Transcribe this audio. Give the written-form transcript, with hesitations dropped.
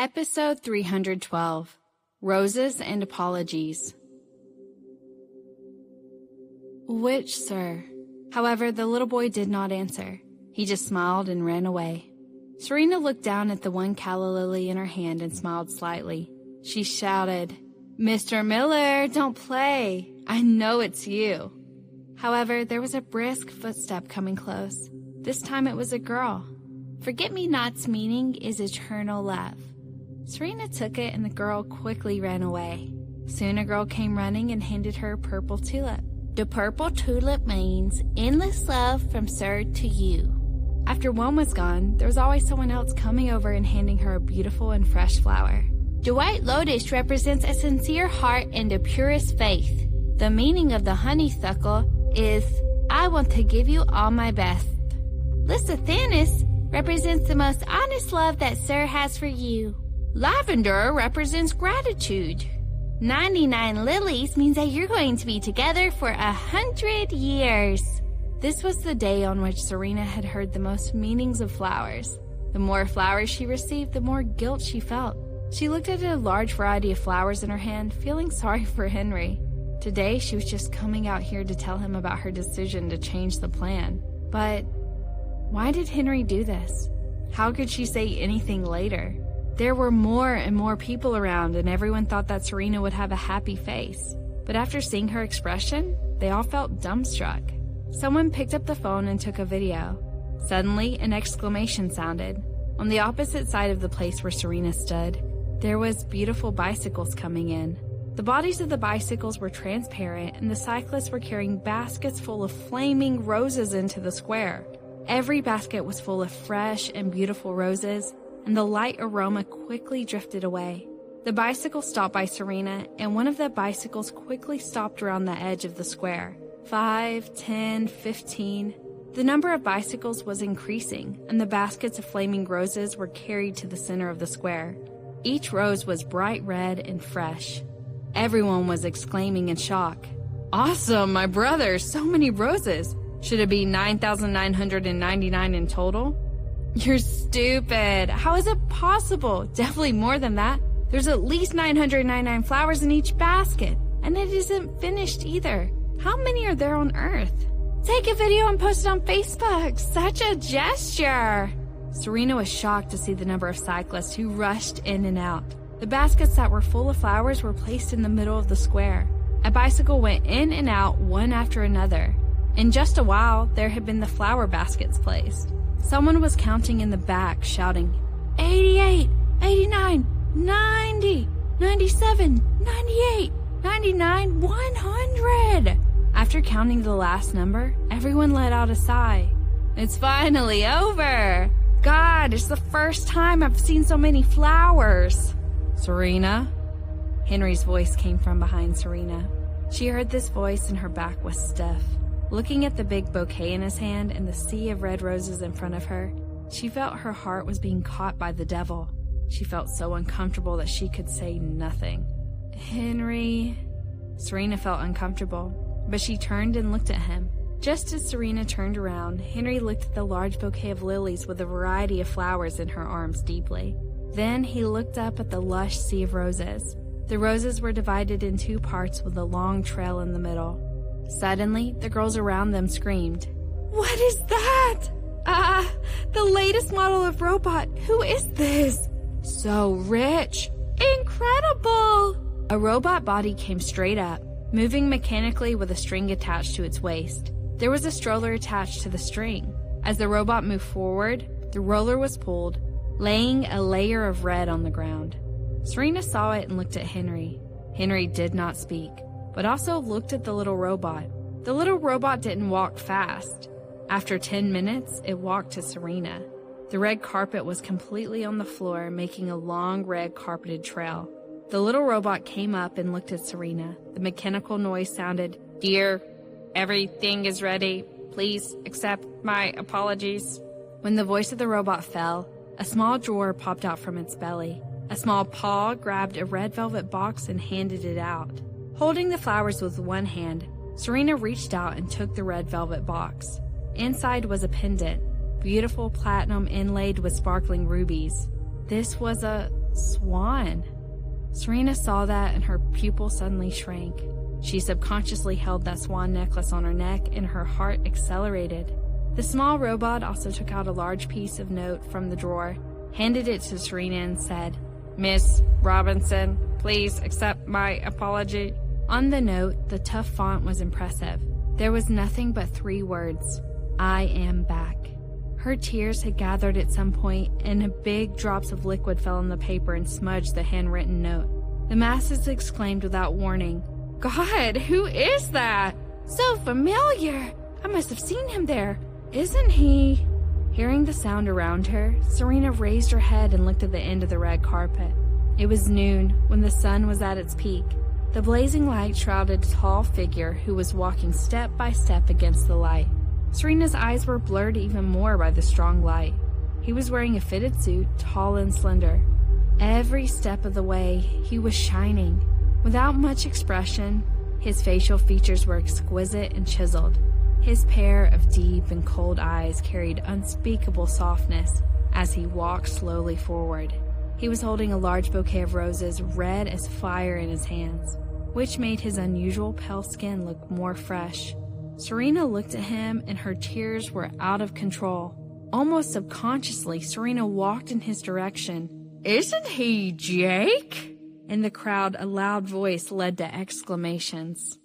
Episode 312, Roses and Apologies. Which, sir? However, the little boy did not answer. He just smiled and ran away. Serena looked down at the one calla lily in her hand and smiled slightly. She shouted, "Mr. Miller, don't play. I know it's you." However, there was a brisk footstep coming close. This time it was a girl. Forget-me-not's meaning is eternal love. Serena took it and the girl quickly ran away. Soon a girl came running and handed her a purple tulip. The purple tulip means endless love from sir to you. After one was gone, there was always someone else coming over and handing her a beautiful and fresh flower. The white lotus represents a sincere heart and the purest faith. The meaning of the honeysuckle is, I want to give you all my best. Lysithanus represents the most honest love that sir has for you. Lavender represents gratitude. 99 lilies means that you're going to be together for 100 years. This was the day on which Serena had heard the most meanings of flowers. The more flowers she received, the more guilt she felt. She looked at a large variety of flowers in her hand, feeling sorry for Henry. Today, she was just coming out here to tell him about her decision to change the plan. But why did Henry do this? How could she say anything later? There were more and more people around, and everyone thought that Serena would have a happy face. But after seeing her expression, they all felt dumbstruck. Someone picked up the phone and took a video. Suddenly, an exclamation sounded. On the opposite side of the place where Serena stood, there was beautiful bicycles coming in. The bodies of the bicycles were transparent, and the cyclists were carrying baskets full of flaming roses into the square. Every basket was full of fresh and beautiful roses, and the light aroma quickly drifted away. The bicycle stopped by Serena, and one of the bicycles quickly stopped around the edge of the square. 5, 10, 15. The number of bicycles was increasing, and the baskets of flaming roses were carried to the center of the square. Each rose was bright red and fresh. Everyone was exclaiming in shock. "Awesome, my brother, so many roses. Should it be 9,999 in total?" "You're stupid. How is it possible? Definitely more than that. There's at least 999 flowers in each basket, and it isn't finished either. How many are there on Earth? Take a video and post it on Facebook. Such a gesture." Serena was shocked to see the number of cyclists who rushed in and out. The baskets that were full of flowers were placed in the middle of the square. A bicycle went in and out one after another. In just a while, there had been the flower baskets placed. Someone was counting in the back, shouting, 88, 89, 90, 97, 98, 99, 100. After counting the last number, everyone let out a sigh. It's finally over. God, it's the first time I've seen so many flowers. Serena? Henry's voice came from behind Serena. She heard this voice and her back was stiff. Looking at the big bouquet in his hand and the sea of red roses in front of her, she felt her heart was being caught by the devil. She felt so uncomfortable that she could say nothing. Henry... Serena felt uncomfortable, but she turned and looked at him. Just as Serena turned around, Henry looked at the large bouquet of lilies with a variety of flowers in her arms deeply. Then he looked up at the lush sea of roses. The roses were divided in two parts with a long trail in the middle. Suddenly, the girls around them screamed, "What is that? The latest model of robot. Who is this? So rich. Incredible!" A robot body came straight up, moving mechanically with a string attached to its waist. There was a stroller attached to the string. As the robot moved forward, the roller was pulled, laying a layer of red on the ground. Serena saw it and looked at Henry. Henry did not speak, but also looked at the little robot. The little robot didn't walk fast. After 10 minutes, it walked to Serena. The red carpet was completely on the floor, making a long red carpeted trail. The little robot came up and looked at Serena. The mechanical noise sounded, "Dear, everything is ready. Please accept my apologies." When the voice of the robot fell, a small drawer popped out from its belly. A small paw grabbed a red velvet box and handed it out. Holding the flowers with one hand, Serena reached out and took the red velvet box. Inside was a pendant, beautiful platinum inlaid with sparkling rubies. This was a Swan. Serena saw that and her pupil suddenly shrank. She subconsciously held that swan necklace on her neck and her heart accelerated. The small robot also took out a large piece of note from the drawer, handed it to Serena and said, "Miss Robinson, please accept my apology." On the note, the tough font was impressive. There was nothing but 3 words, "I am back." Her tears had gathered at some point, and big drops of liquid fell on the paper and smudged the handwritten note. The masses exclaimed without warning, "God, who is that? So familiar! I must have seen him there. Isn't he?" Hearing the sound around her, Serena raised her head and looked at the end of the red carpet. It was noon, when the sun was at its peak. The blazing light shrouded a tall figure who was walking step by step against the light. Serena's eyes were blurred even more by the strong light. He was wearing a fitted suit, tall and slender. Every step of the way, he was shining. Without much expression, his facial features were exquisite and chiseled. His pair of deep and cold eyes carried unspeakable softness as he walked slowly forward. He was holding a large bouquet of roses, red as fire, in his hands, which made his unusual pale skin look more fresh. Serena looked at him and her tears were out of control. Almost subconsciously, Serena walked in his direction. "Isn't he Jake?" In the crowd, a loud voice led to exclamations.